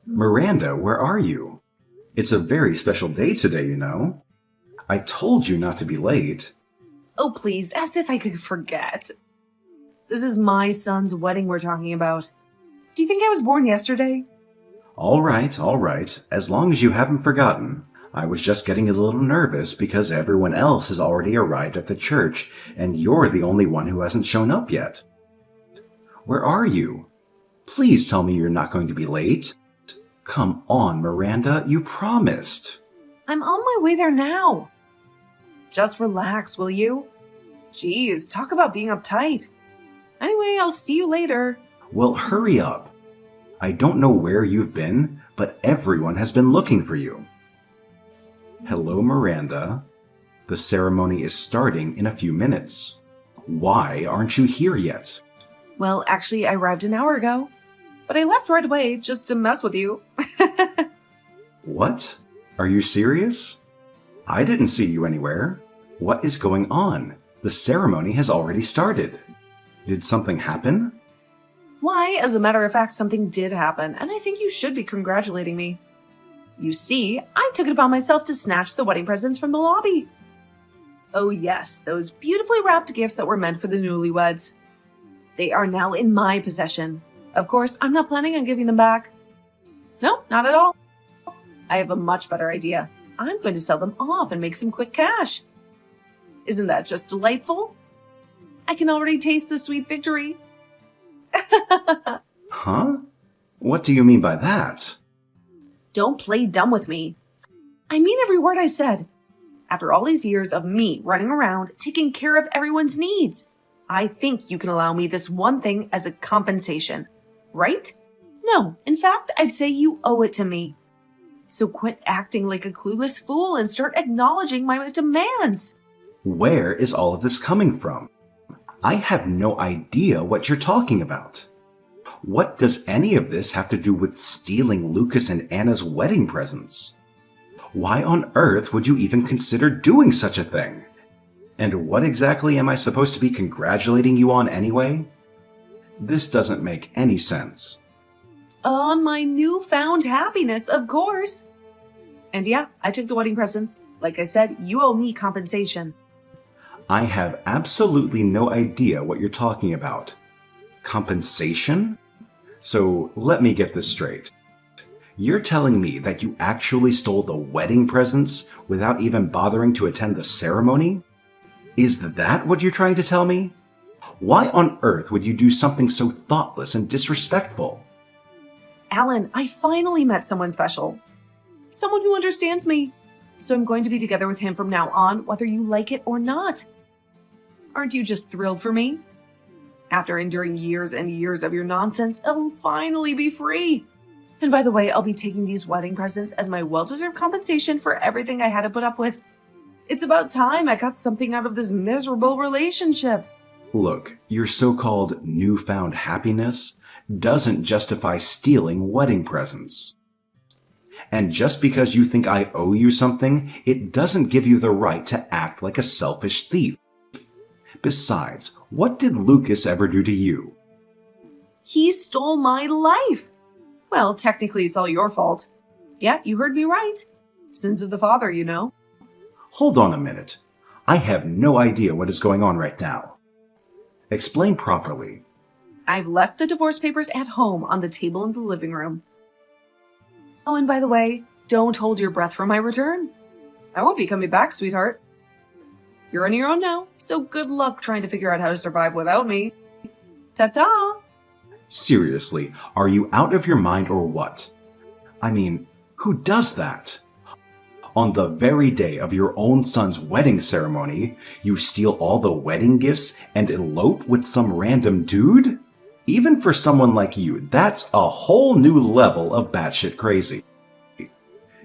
Miranda, where are you? It's a very special day today, you know. I told you not to be late. Oh, please, as if I could forget. This is my son's wedding we're talking about. Do you think I was born yesterday? All right, as long as you haven't forgotten. I was just getting a little nervous because everyone else has already arrived at the church, and you're the only one who hasn't shown up yet. Where are you? Please tell me you're not going to be late. Come on, Miranda, you promised. I'm on my way there now. Just relax, will you? Jeez, talk about being uptight. Anyway, I'll see you later. Well, hurry up. I don't know where you've been, but everyone has been looking for you. Hello, Miranda. The ceremony is starting in a few minutes. Why aren't you here yet? Well, actually, I arrived an hour ago. But I left right away just to mess with you. What? Are you serious? I didn't see you anywhere. What is going on? The ceremony has already started. Did something happen? Why, as a matter of fact, something did happen, and I think you should be congratulating me. You see, I took it upon myself to snatch the wedding presents from the lobby. Oh yes, those beautifully wrapped gifts that were meant for the newlyweds. They are now in my possession. Of course, I'm not planning on giving them back. No, not at all. I have a much better idea. I'm going to sell them off and make some quick cash. Isn't that just delightful? I can already taste the sweet victory. Huh? What do you mean by that? Don't play dumb with me. I mean every word I said. After all these years of me running around, taking care of everyone's needs, I think you can allow me this one thing as a compensation. Right? No, in fact, I'd say you owe it to me. So quit acting like a clueless fool and start acknowledging my demands. Where is all of this coming from? I have no idea what you're talking about. What does any of this have to do with stealing Lucas and Anna's wedding presents? Why on earth would you even consider doing such a thing? And what exactly am I supposed to be congratulating you on anyway? This doesn't make any sense. On my newfound happiness, of course. And yeah, I took the wedding presents. Like I said, you owe me compensation. I have absolutely no idea what you're talking about. Compensation? So let me get this straight. You're telling me that you actually stole the wedding presents without even bothering to attend the ceremony? Is that what you're trying to tell me? Why on earth would you do something so thoughtless and disrespectful? Alan, I finally met someone special. Someone who understands me. So I'm going to be together with him from now on, whether you like it or not. Aren't you just thrilled for me? After enduring years and years of your nonsense, I'll finally be free. And by the way, I'll be taking these wedding presents as my well-deserved compensation for everything I had to put up with. It's about time I got something out of this miserable relationship. Look, your so-called newfound happiness doesn't justify stealing wedding presents. And just because you think I owe you something, it doesn't give you the right to act like a selfish thief. Besides, what did Lucas ever do to you? He stole my life. Well, technically it's all your fault. Yeah, you heard me right. Sins of the father, you know. Hold on a minute. I have no idea what is going on right now. Explain properly. I've left the divorce papers at home on the table in the living room. Oh, and by the way, don't hold your breath for my return. I won't be coming back, sweetheart. You're on your own now, so good luck trying to figure out how to survive without me. Ta-ta! Seriously, are you out of your mind or what? I mean, who does that? On the very day of your own son's wedding ceremony, you steal all the wedding gifts and elope with some random dude? Even for someone like you, that's a whole new level of batshit crazy.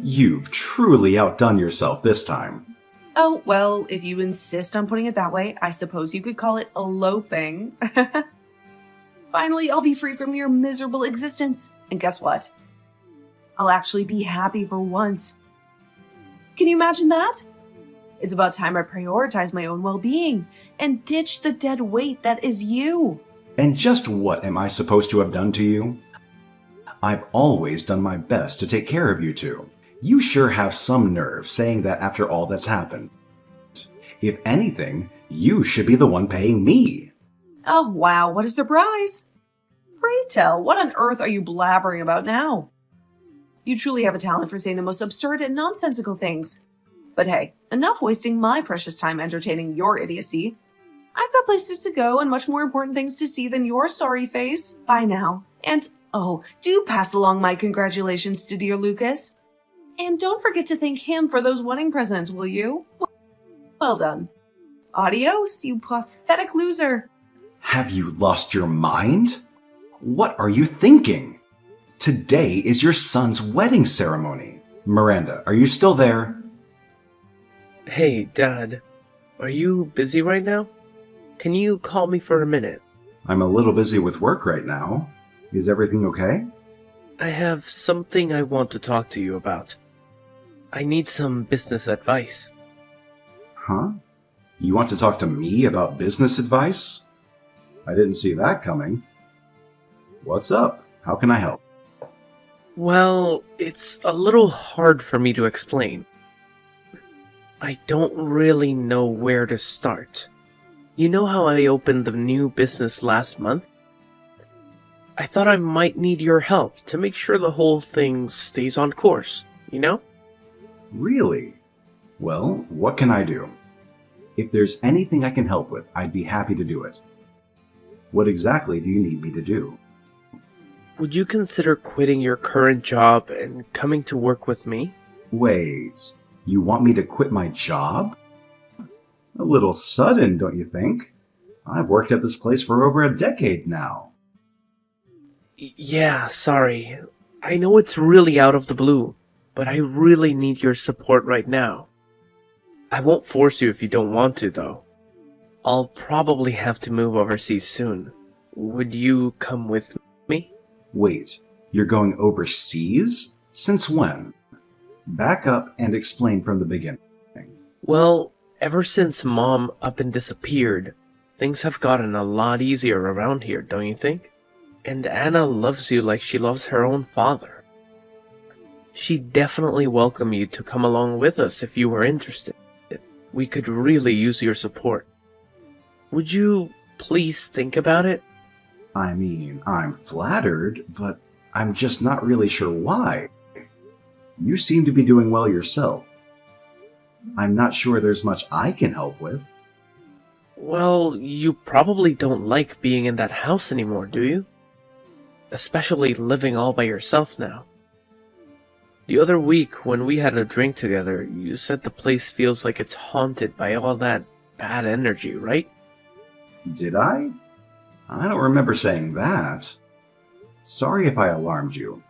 You've truly outdone yourself this time. Oh, well, if you insist on putting it that way, I suppose you could call it eloping. Finally, I'll be free from your miserable existence. And guess what? I'll actually be happy for once. Can you imagine that? It's about time I prioritize my own well-being and ditch the dead weight that is you. And just what am I supposed to have done to you? I've always done my best to take care of you two. You sure have some nerve saying that after all that's happened. If anything, you should be the one paying me. Oh, wow, what a surprise! Pray tell, what on earth are you blabbering about now? You truly have a talent for saying the most absurd and nonsensical things. But hey, enough wasting my precious time entertaining your idiocy. I've got places to go and much more important things to see than your sorry face. Bye now. And, oh, do pass along my congratulations to dear Lucas. And don't forget to thank him for those wedding presents, will you? Well done. Adios, you pathetic loser. Have you lost your mind? What are you thinking? Today is your son's wedding ceremony. Miranda, are you still there? Hey, Dad. Are you busy right now? Can you call me for a minute? I'm a little busy with work right now. Is everything okay? I have something I want to talk to you about. I need some business advice. Huh? You want to talk to me about business advice? I didn't see that coming. What's up? How can I help? Well, it's a little hard for me to explain. I don't really know where to start. You know how I opened the new business last month? I thought I might need your help to make sure the whole thing stays on course, you know? Really? Well, what can I do? If there's anything I can help with, I'd be happy to do it. What exactly do you need me to do? Would you consider quitting your current job and coming to work with me? Wait, you want me to quit my job? A little sudden, don't you think? I've worked at this place for over a decade now. Yeah, sorry. I know it's really out of the blue, but I really need your support right now. I won't force you if you don't want to, though. I'll probably have to move overseas soon. Would you come with me? Wait, you're going overseas? Since when? Back up and explain from the beginning. Well, ever since Mom up and disappeared, things have gotten a lot easier around here, don't you think? And Anna loves you like she loves her own father. She'd definitely welcome you to come along with us if you were interested. We could really use your support. Would you please think about it? I mean, I'm flattered, but I'm just not really sure why. You seem to be doing well yourself. I'm not sure there's much I can help with. Well, you probably don't like being in that house anymore, do you? Especially living all by yourself now. The other week, when we had a drink together, you said the place feels like it's haunted by all that bad energy, right? Did I? I don't remember saying that. Sorry if I alarmed you.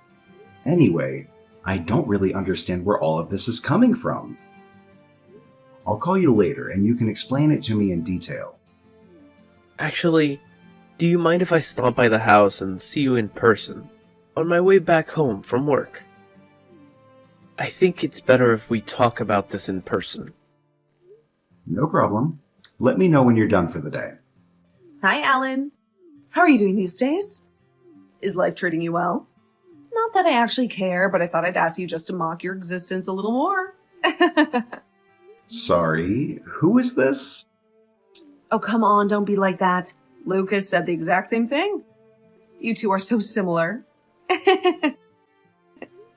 Anyway, I don't really understand where all of this is coming from. I'll call you later and you can explain it to me in detail. Actually, do you mind if I stop by the house and see you in person, on my way back home from work? I think it's better if we talk about this in person. No problem. Let me know when you're done for the day. Hi, Alan. How are you doing these days? Is life treating you well? Not that I actually care, but I thought I'd ask you just to mock your existence a little more. Sorry, who is this? Oh, come on, don't be like that. Lucas said the exact same thing. You two are so similar.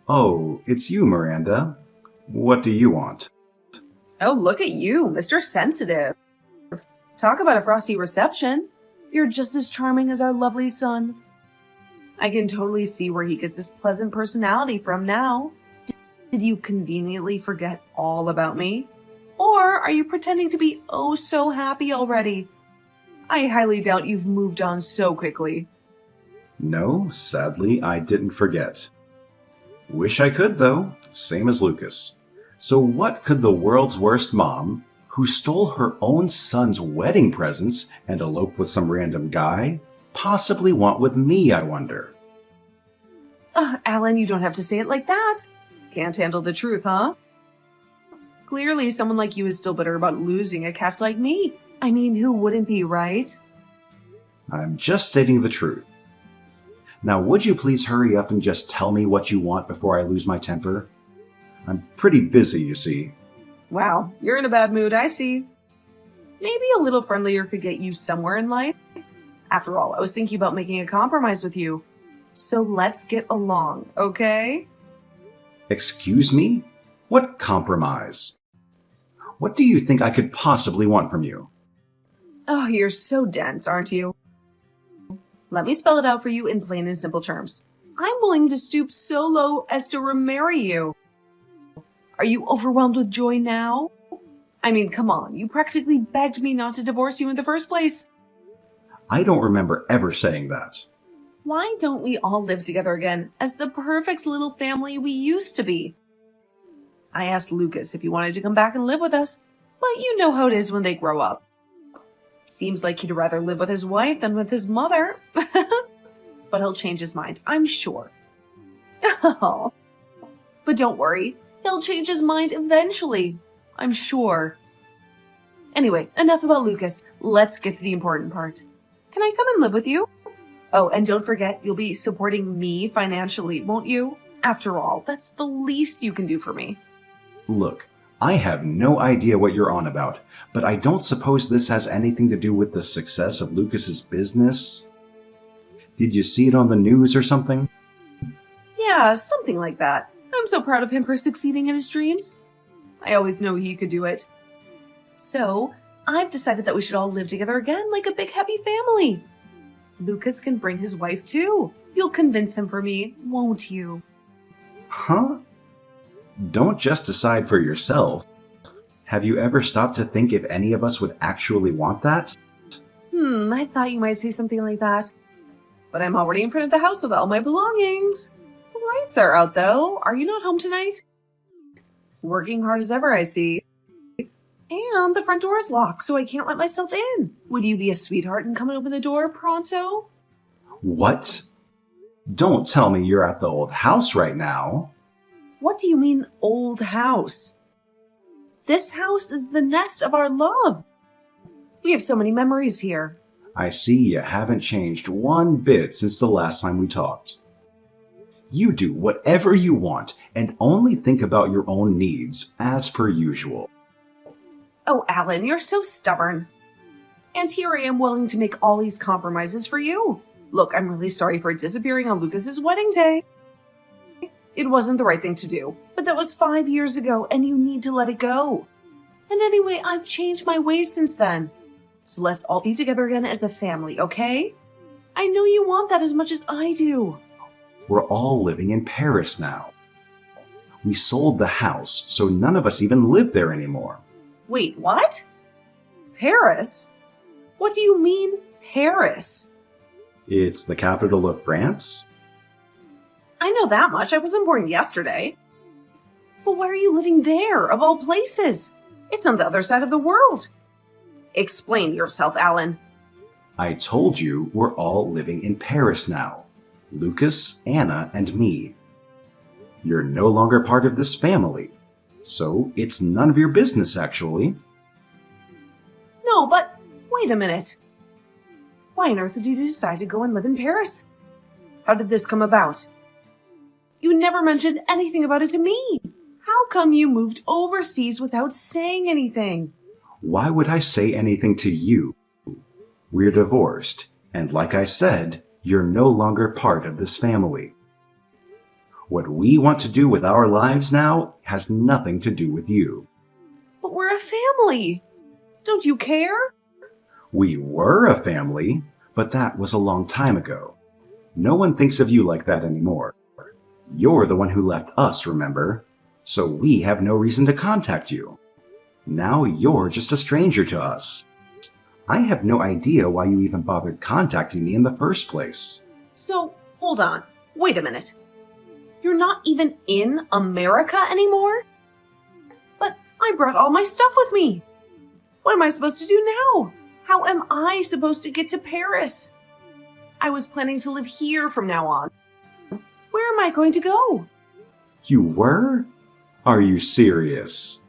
Oh, it's you, Miranda. What do you want? Oh, look at you, Mr. Sensitive. Talk about a frosty reception. You're just as charming as our lovely son. I can totally see where he gets his pleasant personality from now. Did you conveniently forget all about me? Or are you pretending to be oh so happy already? I highly doubt you've moved on so quickly. No, sadly, I didn't forget. Wish I could, though, same as Lucas. So what could the world's worst mom, who stole her own son's wedding presents and eloped with some random guy, possibly want with me, I wonder? Alan, you don't have to say it like that. Can't handle the truth, huh? Clearly, someone like you is still bitter about losing a cat like me. I mean, who wouldn't be, right? I'm just stating the truth. Now, would you please hurry up and just tell me what you want before I lose my temper? I'm pretty busy, you see. Wow, you're in a bad mood, I see. Maybe a little friendlier could get you somewhere in life. After all, I was thinking about making a compromise with you. So let's get along, okay? Excuse me? What compromise? What do you think I could possibly want from you? Oh, you're so dense, aren't you? Let me spell it out for you in plain and simple terms. I'm willing to stoop so low as to remarry you. Are you overwhelmed with joy now? I mean, come on, you practically begged me not to divorce you in the first place. I don't remember ever saying that. Why don't we all live together again as the perfect little family we used to be? I asked Lucas if he wanted to come back and live with us, but you know how it is when they grow up. Seems like he'd rather live with his wife than with his mother. But he'll change his mind, I'm sure. Oh. But don't worry, he'll change his mind eventually, I'm sure. Anyway, enough about Lucas. Let's get to the important part. Can I come and live with you? Oh, and don't forget, you'll be supporting me financially, won't you? After all, that's the least you can do for me. Look, I have no idea what you're on about, but I don't suppose this has anything to do with the success of Lucas's business? Did you see it on the news or something? Yeah, something like that. I'm so proud of him for succeeding in his dreams. I always knew he could do it. So, I've decided that we should all live together again like a big happy family. Lucas can bring his wife too. You'll convince him for me, won't you? Huh? Don't just decide for yourself. Have you ever stopped to think if any of us would actually want that? I thought you might say something like that. But I'm already in front of the house with all my belongings. The lights are out though. Are you not home tonight? Working hard as ever, I see. And the front door is locked, so I can't let myself in. Would you be a sweetheart and come and open the door pronto? What? Don't tell me you're at the old house right now. What do you mean, old house? This house is the nest of our love. We have so many memories here. I see you haven't changed one bit since the last time we talked. You do whatever you want and only think about your own needs, as per usual. Oh, Alan, you're so stubborn. And here I am willing to make all these compromises for you. Look, I'm really sorry for disappearing on Lucas's wedding day. It wasn't the right thing to do, but that was 5 years ago and you need to let it go. And anyway, I've changed my ways since then. So let's all be together again as a family, okay? I know you want that as much as I do. We're all living in Paris now. We sold the house, so none of us even live there anymore. Wait, what? Paris? What do you mean, Paris? It's the capital of France? I know that much. I wasn't born yesterday. But why are you living there, of all places? It's on the other side of the world. Explain yourself, Alan. I told you we're all living in Paris now. Lucas, Anna, and me. You're no longer part of this family. So it's none of your business, actually. No, but wait a minute. Why on earth did you decide to go and live in Paris? How did this come about? You never mentioned anything about it to me. How come you moved overseas without saying anything? Why would I say anything to you? We're divorced, and like I said, you're no longer part of this family. What we want to do with our lives now has nothing to do with you. But we're a family. Don't you care? We were a family, but that was a long time ago. No one thinks of you like that anymore. You're the one who left us, remember? So we have no reason to contact you. Now you're just a stranger to us. I have no idea why you even bothered contacting me in the first place. So, hold on. Wait a minute. You're not even in America anymore? But I brought all my stuff with me. What am I supposed to do now? How am I supposed to get to Paris? I was planning to live here from now on. Where am I going to go? You were? Are you serious?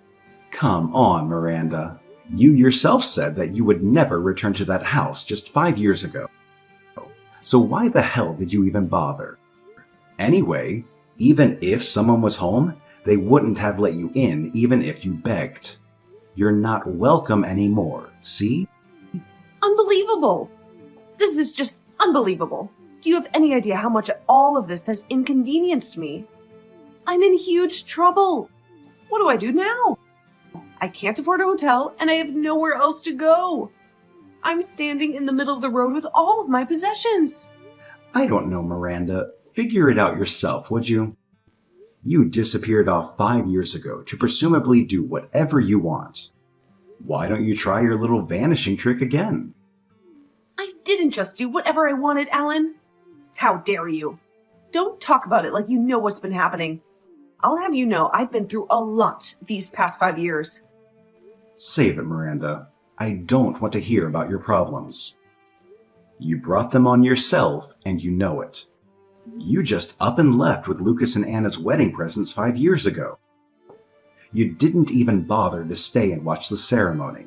Come on, Miranda. You yourself said that you would never return to that house just 5 years ago. So why the hell did you even bother? Anyway, even if someone was home, they wouldn't have let you in even if you begged. You're not welcome anymore, see? Unbelievable! This is just unbelievable. Do you have any idea how much all of this has inconvenienced me? I'm in huge trouble. What do I do now? I can't afford a hotel, and I have nowhere else to go. I'm standing in the middle of the road with all of my possessions. I don't know, Miranda. Figure it out yourself, would you? You disappeared off 5 years ago to presumably do whatever you want. Why don't you try your little vanishing trick again? I didn't just do whatever I wanted, Alan. How dare you? Don't talk about it like you know what's been happening. I'll have you know I've been through a lot these past 5 years. Save it, Miranda. I don't want to hear about your problems. You brought them on yourself, and you know it. You just up and left with Lucas and Anna's wedding presents 5 years ago. You didn't even bother to stay and watch the ceremony.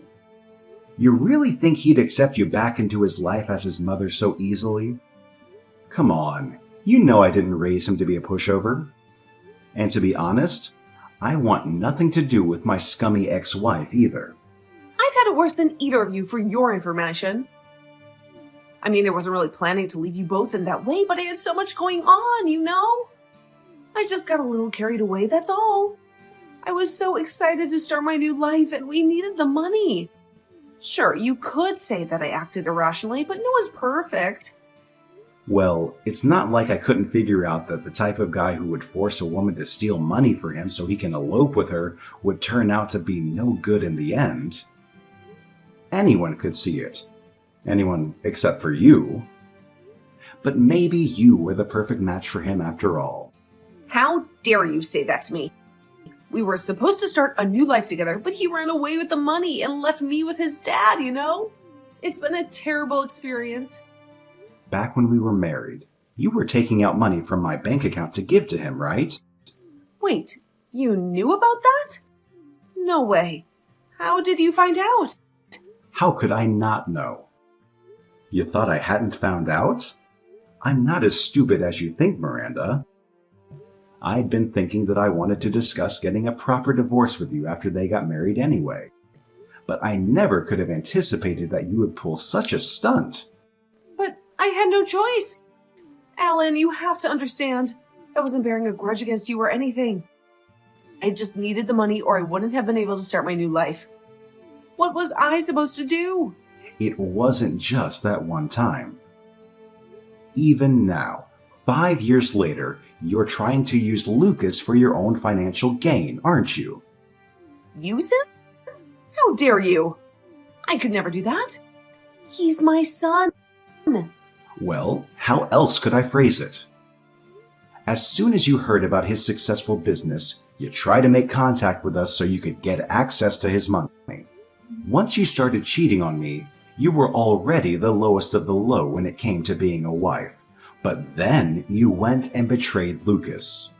You really think he'd accept you back into his life as his mother so easily? Come on, you know I didn't raise him to be a pushover. And to be honest, I want nothing to do with my scummy ex-wife either. I've had it worse than either of you, for your information. I mean, I wasn't really planning to leave you both in that way, but I had so much going on, you know? I just got a little carried away, that's all. I was so excited to start my new life, and we needed the money. Sure, you could say that I acted irrationally, but no one's perfect. Well, it's not like I couldn't figure out that the type of guy who would force a woman to steal money for him so he can elope with her would turn out to be no good in the end. Anyone could see it. Anyone except for you. But maybe you were the perfect match for him after all. How dare you say that to me? We were supposed to start a new life together, but he ran away with the money and left me with his dad, you know? It's been a terrible experience. Back when we were married, you were taking out money from my bank account to give to him, right? Wait, you knew about that? No way. How did you find out? How could I not know? You thought I hadn't found out? I'm not as stupid as you think, Miranda. I'd been thinking that I wanted to discuss getting a proper divorce with you after they got married anyway. But I never could have anticipated that you would pull such a stunt. But I had no choice. Alan, you have to understand. I wasn't bearing a grudge against you or anything. I just needed the money or I wouldn't have been able to start my new life. What was I supposed to do? It wasn't just that one time. Even now, 5 years later, you're trying to use Lucas for your own financial gain, aren't you? Use him? How dare you? I could never do that. He's my son. Well, how else could I phrase it? As soon as you heard about his successful business, you tried to make contact with us so you could get access to his money. Once you started cheating on me, you were already the lowest of the low when it came to being a wife. But then you went and betrayed Lucas.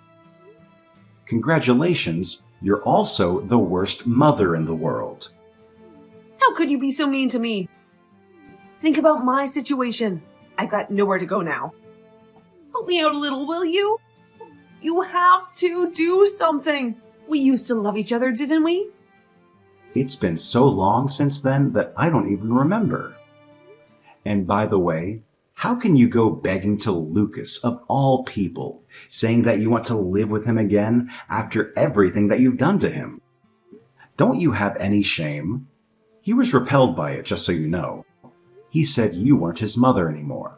Congratulations, you're also the worst mother in the world. How could you be so mean to me? Think about my situation. I got nowhere to go now. Help me out a little, will you? You have to do something. We used to love each other, didn't we? It's been so long since then that I don't even remember. And by the way, how can you go begging to Lucas, of all people, saying that you want to live with him again after everything that you've done to him? Don't you have any shame? He was repelled by it, just so you know. He said you weren't his mother anymore.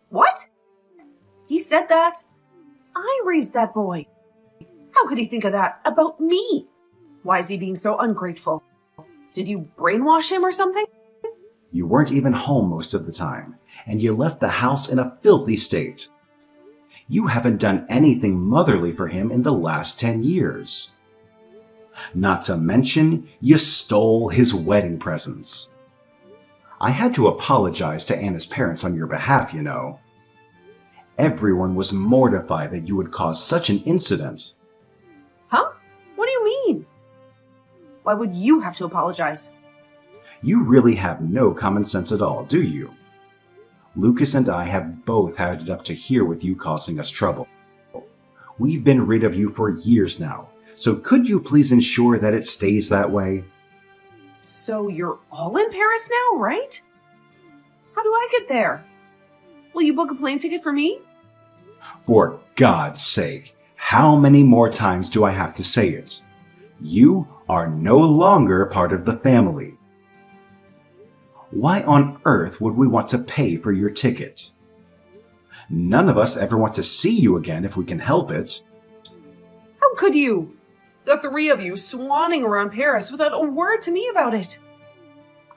What? He said that? I raised that boy. How could he think of that about me? Why is he being so ungrateful? Did you brainwash him or something? You weren't even home most of the time, and you left the house in a filthy state. You haven't done anything motherly for him in the last 10 years. Not to mention, you stole his wedding presents. I had to apologize to Anna's parents on your behalf, you know. Everyone was mortified that you would cause such an incident. Huh? What do you mean? Why would you have to apologize? You really have no common sense at all, do you? Lucas and I have both had it up to here with you causing us trouble. We've been rid of you for years now, so could you please ensure that it stays that way? So you're all in Paris now, right? How do I get there? Will you book a plane ticket for me? For God's sake, how many more times do I have to say it? You are no longer part of the family. Why on earth would we want to pay for your ticket? None of us ever want to see you again if we can help it. How could you? The three of you swanning around Paris without a word to me about it.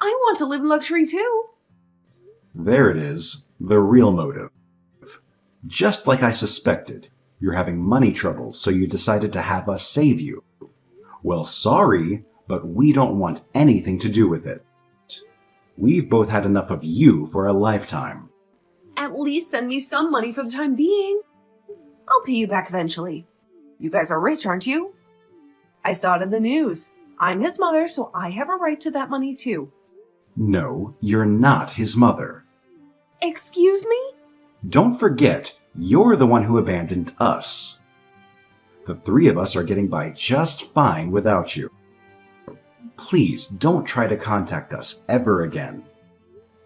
I want to live in luxury too. There it is, the real motive. Just like I suspected, you're having money troubles, so you decided to have us save you. Well, sorry, but we don't want anything to do with it. We've both had enough of you for a lifetime. At least send me some money for the time being. I'll pay you back eventually. You guys are rich, aren't you? I saw it in the news. I'm his mother, so I have a right to that money too. No, you're not his mother. Excuse me? Don't forget, you're the one who abandoned us. The three of us are getting by just fine without you. Please don't try to contact us ever again.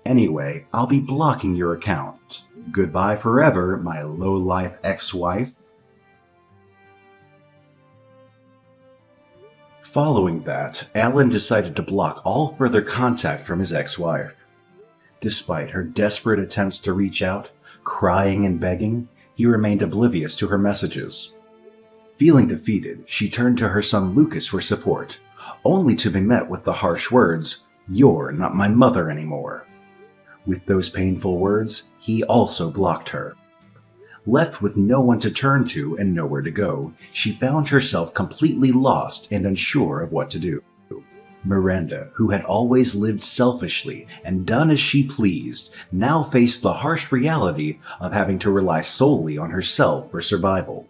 Anyway, I'll be blocking your account. Goodbye forever, my low-life ex-wife. Following that, Alan decided to block all further contact from his ex-wife. Despite her desperate attempts to reach out, crying and begging, he remained oblivious to her messages. Feeling defeated, she turned to her son Lucas for support, only to be met with the harsh words, "You're not my mother anymore." With those painful words, he also blocked her. Left with no one to turn to and nowhere to go, she found herself completely lost and unsure of what to do. Miranda, who had always lived selfishly and done as she pleased, now faced the harsh reality of having to rely solely on herself for survival.